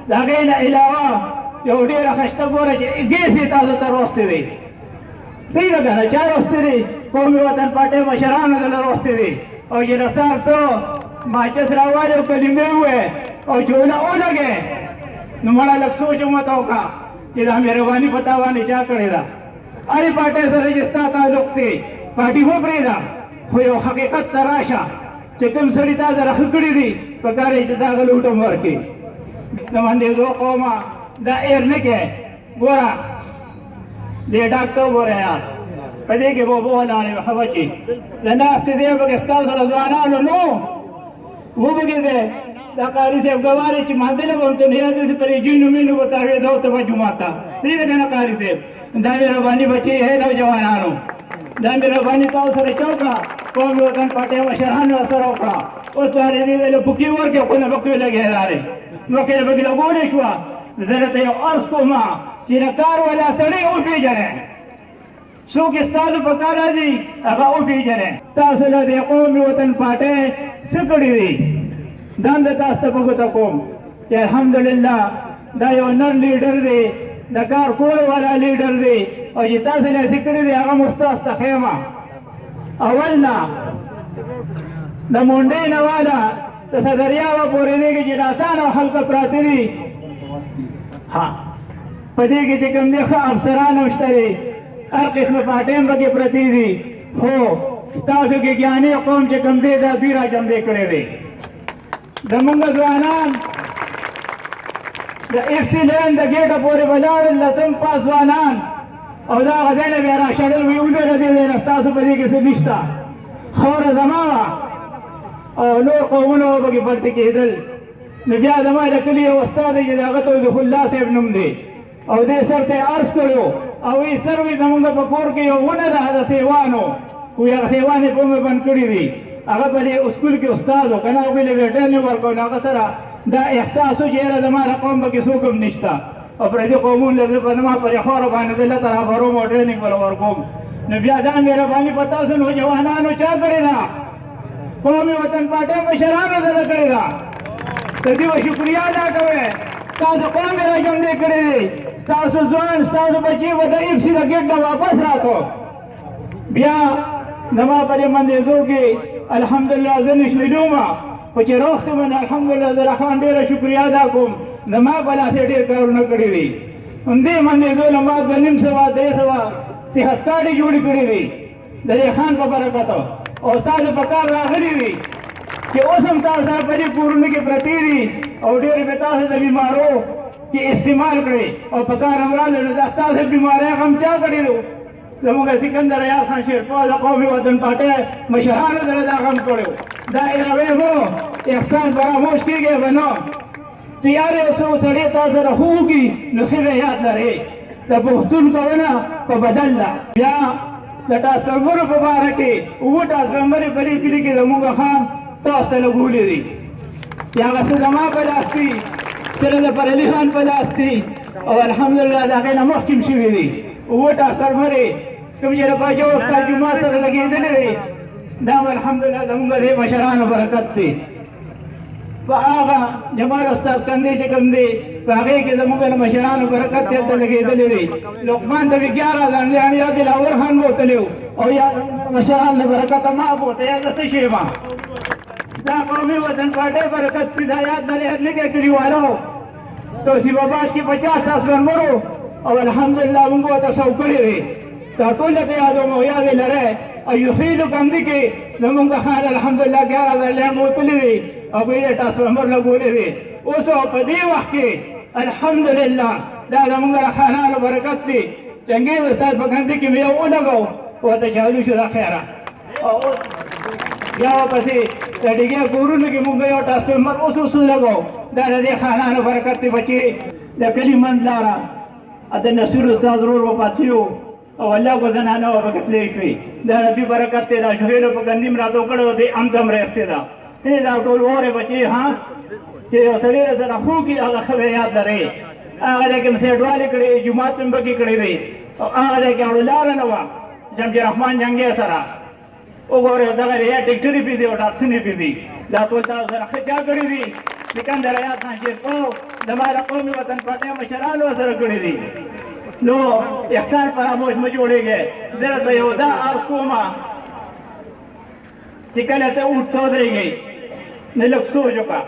د هغې نه علاوه یو ډېره ښایسته ګوره چې ګیس یې تاسو ته راوستی دی صحیح ده که نه چا راوستی دی قومي وطن پارټۍ مشرانو دله راوستی دی او چې نثار ته ماچس راوالې او کلمې ووایې او چې ولګې نو مړه لږ سوچ هم ورته وکړه چې دا مهرباني په تا باندې چا کړې ده هرې پارټۍ سره چې ستا تعلق دی پارټي مه پرېږده خو یو حقیقت ته راشه چې کوم سړي تا سره ښه کړي دي پکار یې چې دا هغه لوټ هم ورکړي د مندېزو قومه دا ایر نه کې ګوره دې ډاکټر ګوره یار په دې کې به اوبه ولاړې وې ښه بچي د ناستې دی پکې ستاسو سره ځوانانو نو وبکې دی دا قاري صاحب ګوارې چې ماندله به ورته نه یادېږي پرې جینو مینو به تاوېده ورته به جومات ته صحیح ده که نه قاري صاحب دا مهرباني بچي هی نوجوانانو دا مهرباني تاسو سره چا وکړه قومي وطن پارټۍ مشرانو سره وکړه اوس باندې دې ویلې پوکي ورکړې خو نه پکې لګېدارې مخکې به پکې لګولې شوه زه درته یو عرض کوم چې د کار والا سړی وپېژنئ څوک ستاسو په کار راځي هغه وپېژنئ تاسو له دې قومي وطن پارټۍ څه کړي دي دنده تاسو ته په ګوته کوم چې الحمدلله دا یو نر لیډر دی د کار کولو والا لیډر دی او چې تاسو نه څه کړي دي هغه مو ستاسو ته ښیم اول نه د مونډۍ نه واله د صدریابه پورې دی چې ناسان او خلکه پراته دي ها په دې کې چې کوم دی ښه افسران هم شته دي هر قسمه پارټۍ هم پکې پرتې دي خو ستاسو کې ګیاني قوم چې کوم دی دا دوی را جمدې کړی دی زمونږ ځوانان د اف سی لین د ګېټه پورې ولاړل لسم پاس ځوانان او دا هغه ځای نه بیا راشړل وي وبېره دې دی نه ستاسو په دې کې څه نشته خاوره زما وه او نور قومونه به پکې پرتې کېدل نو بیا زما د کلي یو استاد دی چې د هغه توضیح الله صاحب نوم دی او دې سر ته یې عرض کړو او وی سر وي زمونږ په کور کې یو ونه ده د سیوانو خو هغه سیوان یې په مې بند کړي دي هغه په دې اسکول کې استاد و که نه هغوی له ویټر نه ورکړو نو هغه سره دا احساس و چې یاره زما د قوم پکې څوک هم نشته او پردي قومونه له زه په زما پرې خواره باندې زه لته رهبروم او ټرېننګ به له ورکوم نو بیا دا مهرباني په تاسو نوجوانانو چا کړې ده قومي وطن پارټۍ مشرانو دله کړې ده د دې به شکریا ادا کوئ تاسو قوم یې را جمدې کړی دی ستاسو ځوان ستاسو بچي به د اف سی د ګېټ نه واپس راتلو بیا زما په دې مندېزو کې الحمدلله زه نشمیدوم خو چې روغ شم نو الحمدلله زه رخان ډېره شکریا ادا کوم زما په لاس یې ډېر کارونه کړي دي همدې مندېزو له ما 2.5 سوه 3 سوه صحت کارډې جوړې کړي دي د دې خان په برکته او ستاسو په کار راغلي دي چې اوس هم تاسو سره په دې کورونو کې پرتې دي او ډېرې به تاسو د بیمارو کې استعمال کړئ او په کار هم راغلل نو دا ستاسو بیمارۍ هغه هم چا کړي دي زموږ سکندر ایاز خان شیرپال د قومي وطن پارټۍ مشرانو سره دا غم کړی دا ایروی مو احسان فراموش کېږي به نه چې یار یو څه سړی تا سره ښه وکړي نو ښه به یاد لرئ د پښتون کونه په بدل ده بیا د ټرانسفارمرو په باره کې 7 ټرانسفارمرې په دې کلي کې زموږ ښه تاسو ته لګولې دي یا هغه څه زما په لاس دي څه د فرعلي خان په لاس دي او الحمدلله د هغې نه مخکې هم شوي دي 7 ټرانسفارمرې کوم چې د باچا استاد جومات سره لګېدلې دی دا هم الحمدلله زموږ د مشرانو برکت دی په هغه جمال استاد کندې چې کوم دی په هغې کې زموږ د مشرانو برکت دی هلته لګېدلې دی لقمان ته 11 ځانلیان یا دلاور خان بوتلی او یا مشران له برکته ما بوته یا زه څه شی یم دا قومي وطن پارټۍ برکت پې دا یاد لرې هر لږی کلیوالو توصیف آباد کې 50 ټرانسفارمرو او الحمدلله موږ ورته سو کړي دی دا ټول ته یادوم او یاد یې لرئ او یخیلو کندي کې زموږ خان الحمدلله 11 ځلیان بوتلي دي او به یې ټرانسفارمر لګولې دي اوس په دې وخت کې الحمدلله دا زموږ د خانانو برکت دی چنګېز استاد په کندي کې مې یو ولګو ورته چالو شو دا خیره او بیا ورپسې د ډیګې کورونو کې موږ یو ټرانسفارمر اوس لګو دا د دې خانانو برکت دی بچي د کلي منځ لاره د نصیر استاد ورور وفات شوي او الله کو زنانه وپکې تللی شوي دا د دوی برکت دی دا شهیلو په ګندي م راته وکړی دی همدم رایستې ده دا ټول وارې بچي ها چې یو سړي سره خو کړي هغه ښه به یاد لرئ هغه ځای کې م سیټوالې کړې جومات م پکې کړی دی او هغه ځای کې اړو لاره نه وه شمشي رحمان جنګي سره وګورئ دغه یا ټکټرې پې دي او ټاکسنې پې دي دا ټول تاسو سره ښه چا کړي دي سکندر حیات خان شیرپو زما د قومي وطن پارټۍ مشرانو سره کړي دي نو احسان فراموش مه جوړېږئ زه درته یو دا عرض کومه چې کله ته اوټ ته ودرېږئ نو لږ سوچ وکړه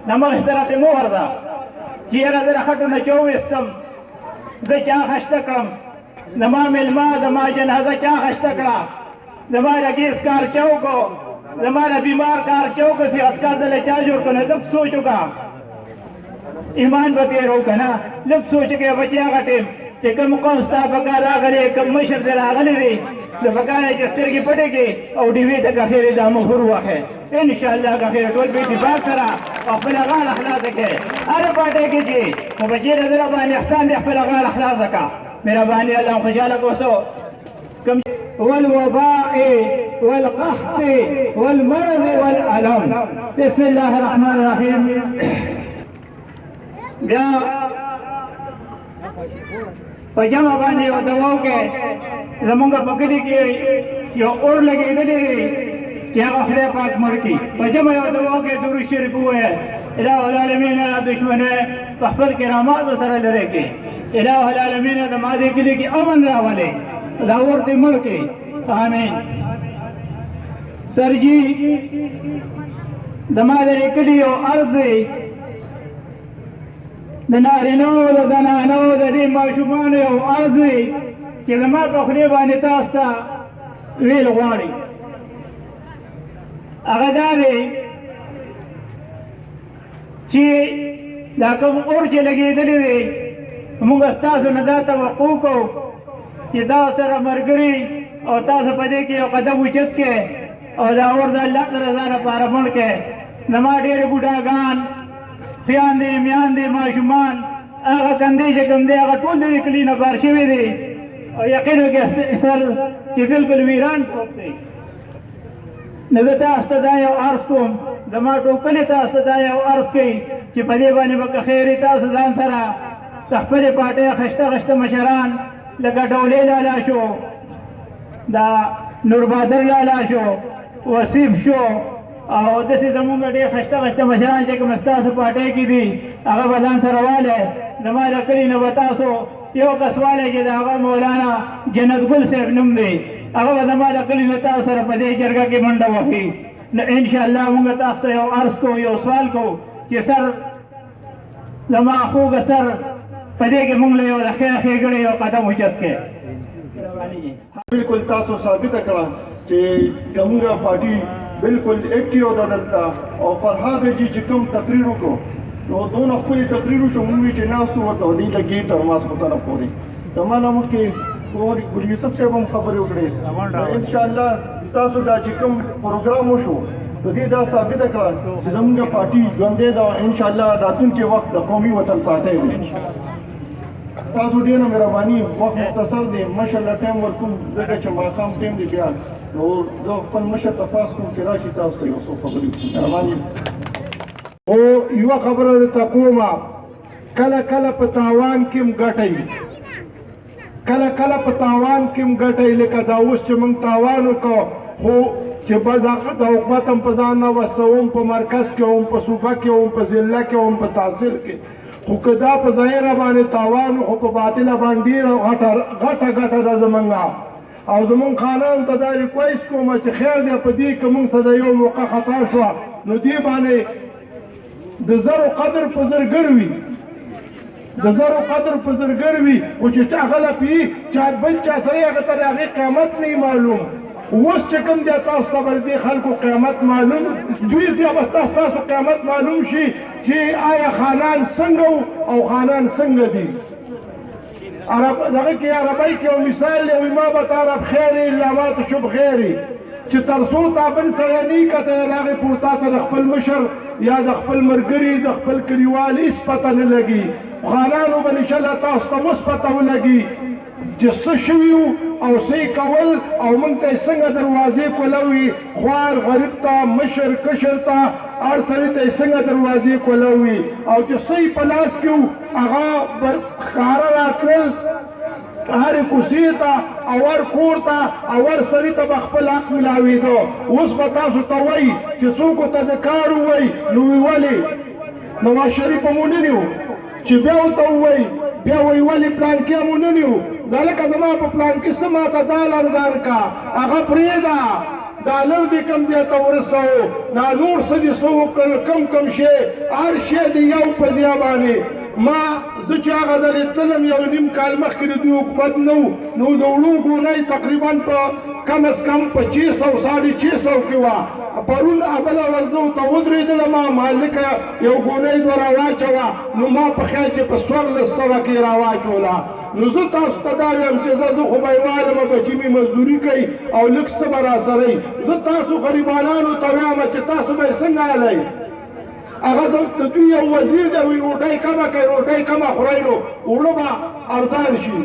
د مغز طرف یې مه ورځه چې یاره زه د خټو نه چې وویستم زه چا خشته کړم زما مېلمه زما جنازه چا خشته کړه زما د ګیس کار چا وکړو زما د بیمار کار چا وکړو صحت کار دله چا جوړ کړو نو لږ سوچ وکړه ایمان به تېرو که نه لږ سوچ وکړې بچې هغه ټیم چې کوم قوم ستا په کار راغلی کوم مشر دې راغلی دی نو په کار یې چې سترګې پټې کړې او ډیوې ته کښېر یې دا مهور ووهې انشاءالله کښېر ټول په اتفاق سره او خپله غاړه خلاصه کړې هره پارټۍ کې چې خو بچې د زړه باندې احسان دی خپله غاړه خلاصه کړه مهرباني الله خوشحاله کوسو والوباء والقحط والمرض والألم بسم الله الرحمن الرحيم بیا په جمع باندې یو دواو کې زمونږ په کلي کې یو اور لګېدلی دی چې هغه خدای پاک مړ کړي په جمع یو دواو کې درود شریف ووایه اله العالمین دشمنه په خپل کراماتو سره لرې کړي اله العالمین زما دې کلي کې امن راولې دا اور دې مړ کړي آمین سرجي زما دې کلي یو عرض دی د نارینو د زنانو د دې ماشومانو یو عرض دی چې زما په خولې باندې تاسو ته ویل غواړي هغه دا دی چې دا کوم اور چې لګېدلی دی موږ ستاسو نه دا توقع کوو چې دا سره ملګري او تاسو په دې کې یو قدم اوچت کړئ او دا اور د الله د رضا لپاره مړ کړئ زما ډېرې بوډاګان خویندې میاندې ماشومان هغه کندې چې کوم دی هغه ټول د دې کلي نه بار شوي دي او یقین وکړئ سر چې بلکل ویران پروت دی نو زه تاسو ته دا یو عرض کوم زما ټوکلې تاسو ته دا یو عرض کوي چې په دې باندې به که خیري تاسو ځان سره د خپلې پارټۍ خشته خشته مشران لکه ډولې لالا شو دا نور بهادر لالا شو وصیف شو او داسې زمونږ ډېر خشته خشته مشران چې کوم ستاسو پارټۍ کې دي هغه به ځان سره والی زما د کلي نه به تاسو یو کس والی چې د هغه مولانا جنت ګل صاحب نوم دی هغه به زما د کلي نه تاسو سره په دې جرګه کې منډه وکړي نو انشاءالله مونږ تاسو ته یو عرض کوو یو سوال کوو چې سر زما خوږه سر په دې کې مونږ له یو د ښې ښېګړې یو قدم اوچت کړی بالکل تاسو ثابته کړه چې زموږ پارټي بالکل ایکټیو ده دلته او فرهاد جي چې کوم تقریر وکړو نو دونه ښکلي تقریر وشو موږ چې ناستو ورته ودې لګي تر ماسخوتنه پورې زما نه مخکې ګل یوسف صاحب هم خبرې وکړې انشاءالله تاسو دا چې کوم پروګرام وشو د دې دا ثابته کړه چې زموږ پارټي ژوندۍ ده انشاءالله راتلونکي وخت د قومي وطن پارټۍ دی تاسو ډېره مهرباني وخت مختصر دی مشر له ټایم ورکوم ځکه چې ماښام ټایم دی بیا نو زه خپل مشر ته پاس کوم چې راشي تاسو ته یو څو خبرې وکړي مهرباني او یوه خبره درته کومه کله کله په تاوان کې هم ګټئ کله کله په تاوان کې هم ګټئ لکه دا اوس چې موږ تاوان وکړو خو چې بس د حکومت هم په ځان نه وسوم په مرکز کې هم په صوبه کې هم په ضلع کې هم په تحصیل کې خو که دا په ظاهره باندې تاوان خو په باطله باندې ډېره غټه ده زموږ او زموږ خانانو ته دا ریکویسټ کوم چې خیر دی په دې که موږ ته د یو موقع خطا شوه نو دې باندې د زرو قدر په زرګر وي د زرو قدر په زرګر وي خو چې چا غلط وي چا بل چا سره هغه ته د هغې قیمت نه معلوم اوس چې کوم دی تاسو ته به د دې خلکو قیمت معلوم دوی ته به ستاسو قیمت معلوم شي چې آیا خانان څنګه او خانان څنګه دي دغه کې عربی کې یو مثال دی وایي ما به تا رب خیرې الا ما تشب خیرې چې تر څو تا بل سره نه کته د هغې پورې تا ته د خپل مشر یا د خپل ملګري د خپل کلیوال هېڅ پته نه لګي خانانو به انشاءالله تاسو ته اوس پته ولګي چې څه شوي وو او څه یې کول او موږ ته یې څنګه دروازې کولوي خوار غریب ته مشر کشر ته هر سړي ته یې څنګه دروازې کولوي او چې څه یې په لاس کې وو هغه ښکاره راتلل هرې کوڅې ته او هر کور ته او هر سړي ته به خپل حق میلاوېده اوس به تاسو ته وایي چې څوک ته د کار ووایي نو ولې نواز شریف مو نه نیو چې بیا ورته ووایي بیا وایي ولې پلان کې مو نه نیو دا لکه زما په پلان کې څه ماته دا لرګان کا هغه پرېږده ډالر دې کم ځای ته ورسوو دا نور څه دې څه وکړل کم شی هر شی دې یو په ځای باندې ما زه چې هغه ځلې تلم یو نیم کال مخکې د دوی حکومت نه و نو د وړو ګونۍ تقریبا په کم از کم 2500 650 کې وه پرون بله ورځ زه ورته ودرېدلم مالکه یو ګونۍ دوه راواچوه نو ما په خیال چې په 1400 کې راواچوله نو زه تاسو ته دا وایم چې زه خو به یې وایلم بچي مې مزدوري کوي او لږ څه به راسره وي زه تاسو غریبانانو ته وایم چې تاسو به یې څنګه هلی هغه د دوی یو وزیر دی وایي روټۍ کمه کوي روټۍ کمه خورئ نو اوړه به ارزان شي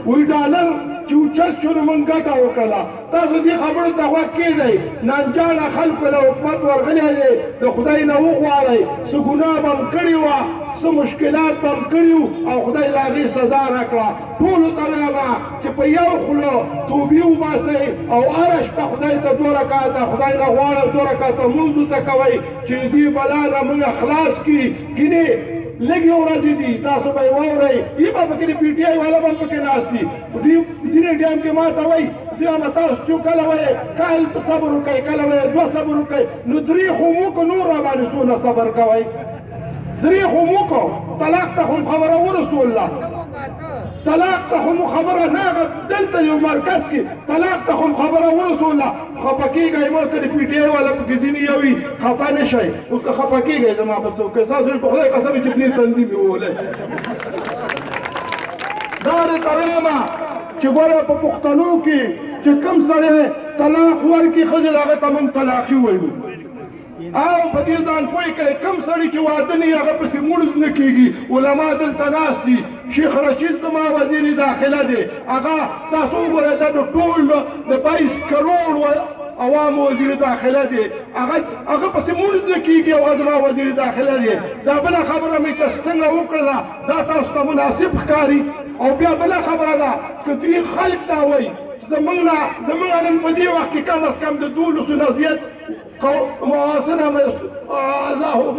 وایي ډالر چې اوچت شو نو موږ ګټه وکړله تاسو دې خبرو ته غوږ کېږئ نانجانه خلکو له حکومت ورغلی دی د خدای نه وغواړئ څه ګناه به م کړې وه څه مشکلات به م کړي او خدای له هغې سزا راکړه ټولو ته وایم چې په یو خوله توبې وباسئ او هره شپه خدای ته 2 رکعته خدای نه غواړه 2 رکعته لمونځ ورته کوئ چې دې بلا نه موږ خلاص کړي ګینې لږې ورځې دي تاسو به یې واورئ یې به پکې د پي ټي آی والا به پکې ناست دي دوی ځینې ټایم کې ما ته وایي دوی تاسو چې کله وایې کال صبر وکئ کله وایې 2 صبر وکئ نو 3 خو مو که نور را باندې څونه صبر کوئ 3 خو مو که طلاق ته هم خبره ورسوله طلاق ته هم خبره نه هغه دلته یو مرکز کې طلاق ته هم خبره ورسوله خفه کېږئ مړ که د پي ټي آی والا پکې ځینې یو وي خفه نه شئ اوس که خفه کېږئ زما په څوک کې ستاسو په خدای قسم چې پلې تنظیم یې وولی دا درته وایم چې ګوره په پښتنو کې چې کوم سړی طلاق ورکړي ښځې هغه ته موږ طلاقي وایو او په دې ځان پوه کړئ کوم سړي چې واده نه وي هغه پسې مړز نه کېږي علما دلته ناست دي شیخ رشید زما وزیر داخله دی هغه تاسو وګورئ دا د ټول د 22 کروڑ عوام وزیر داخله دی هغه پسې مړز نه کېږي او زما وزیر داخله دی دا بله خبره مې چې څنګه وکړله دا تاسو ته مناسب ښکاري او بیا بله خبره ده که دوی خلک دا وایي زمونږ نن په دې وخت کې کم از کم د 12 نه زیات معاصره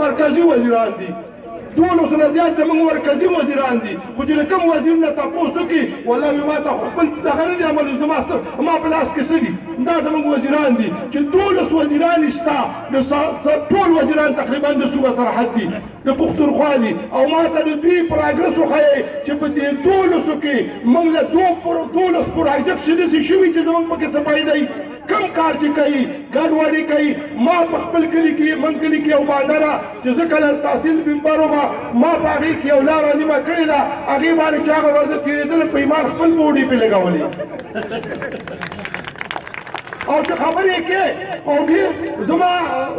مرکزي وزیران دي 12 نه زیات زمونږ مرکزي وزیران دي خو چې له کوم وزیر نه تپوس وکړي والله ما ته خپل دغه نه دي عمل ما په لاس کې څه دي دا زمونږ وزیران دي چې 12 وزیران شته ټول وزیران تقریبا د صوبه سرحد دي د پښتونخوا دي او ما ته د دوی پراګرس وښایئ چې په دې 12 کې موږ له 12 پروجیکټ داسې شوي چې زموږ پکې څه فایده وي کم کار چې کوي ګډوډي کوي ما په خپل کلي کې من کلي کې یو بانډره چې زه کله تحصیل ممبر وم ما په هغې کې یو لاره نیمه کړې ده هغې باندې چې هغه ورځ تېرېدله په ایمان خپل بوډۍ پې لګولې او چې خبرې کې او ډېر زما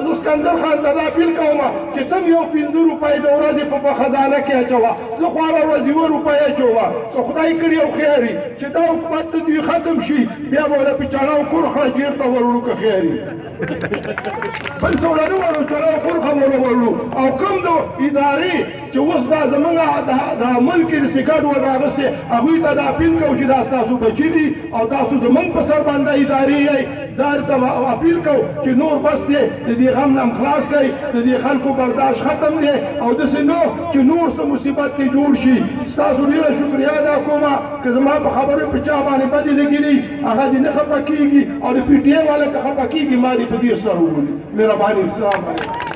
زه اسکندر خان ته دا اپیل کوم چې ته یو 15 روپۍ د ورځې په خزانه کې اچوه زه خو هره ورځ 1 روپۍ اچوه که خدای کړي او خیر وي چې دا حکومت د دوی ختم شي بیا به له پچاڼه او کورخه چېرته ورړو که خیر وي بل څه وړه نه ورړو چاڼه او کورخه ورړو او کوم د ادارې چې اوس دا زموږ د ملک کې داسې ګډوډ راغسې هغوی ته دا اپیل کوو چې دا ستاسو بچي دي او تاسو زموږ په سر باندې ادارې یئ دا ته اپیل کوو چې نور بس دی د دې غم نه خلاص کړئ د دې خلکو برداشت ختم دی او داسې نه چې نور څه مصیبت دې جوړ شي ستاسو ډېره شکریا ادا کوم که زما په خبرو په چا باندې بدې لګېدي هغه دې نه خفه کېږي او د پي ټي آی والا که خفه کېږي ما دې په دې سر وولي مهرباني السلام علیکم